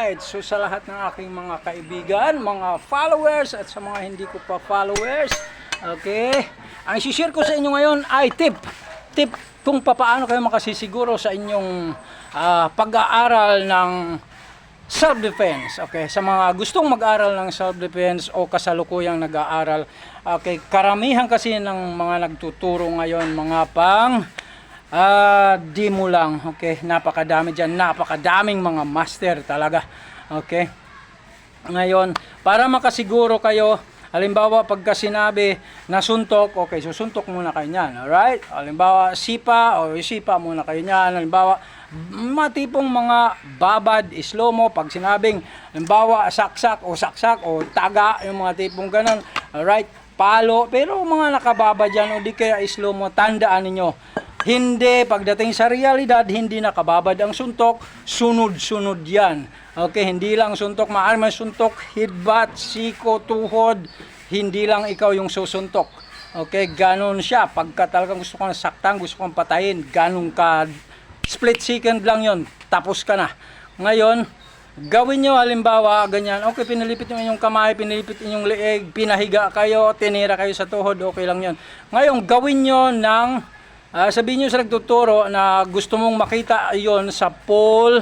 Alright, so sa lahat ng aking mga kaibigan, mga followers at sa mga hindi ko pa followers, okay, ang isi-share ko sa inyo ngayon ay tip kung paano kayo makasisiguro sa inyong pag-aaral ng self-defense. Okay, sa mga gustong mag-aral ng self-defense o kasalukuyang nag-aaral, okay, karamihan kasi ng mga nagtuturo ngayon, mga pang di mo lang, okay, napakadami dyan, napakadaming mga master talaga, okay. Ngayon, para makasiguro kayo, halimbawa pagka sinabi na suntok, okay, susuntok muna kayo nyan, alright. Halimbawa sipa, o sipa muna kayo nyan. Halimbawa matipong mga babad, slow mo, pag sinabing halimbawa saksak o taga, yung mga tipong ganon, alright, palo, pero mga nakababa dyan o di kaya slow mo, tandaan ninyo, hindi, pagdating sa realidad, hindi nakababad ang suntok, sunod-sunod yan. Okay, hindi lang suntok, maaari man suntok, headbutt, siko, tuhod, hindi lang ikaw yung susuntok. Okay, ganun siya. Pagka talagang gusto kong saktan, gusto kong patayin, ganun ka, split second lang yon, tapos ka na. Ngayon, gawin nyo halimbawa, ganyan, okay, pinilipit nyo yung kamay, pinilipit yung leeg, pinahiga kayo, tinira kayo sa tuhod, okay lang yon. Ngayon, gawin nyo ng sabihin nyo sa nagtuturo na gusto mong makita yon sa pull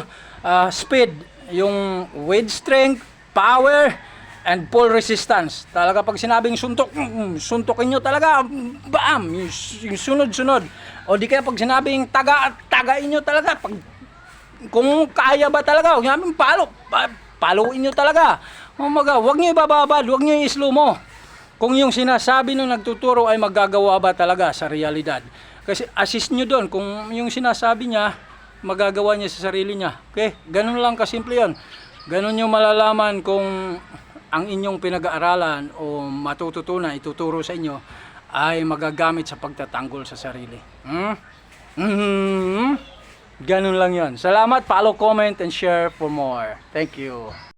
speed, yung weight strength, power, and pull resistance. Talaga pag sinabing suntok, suntokin nyo talaga, bam, yung sunod-sunod. O di kaya pag sinabing tagain nyo talaga, pag, kung kaya ba talaga, huwag nyo paluin nyo talaga. Huwag nyo ibababad, huwag nyo i-slow mo. Kung yung sinasabi ng nagtuturo ay magagawa ba talaga sa realidad. Kasi assist nyo doon kung yung sinasabi niya, magagawa niya sa sarili niya. Okay? Ganun lang kasimple yun. Ganun yung malalaman kung ang inyong pinag-aaralan o matututunan, ituturo sa inyo, ay magagamit sa pagtatanggol sa sarili. Ganun lang yun. Salamat, follow, comment, and share for more. Thank you.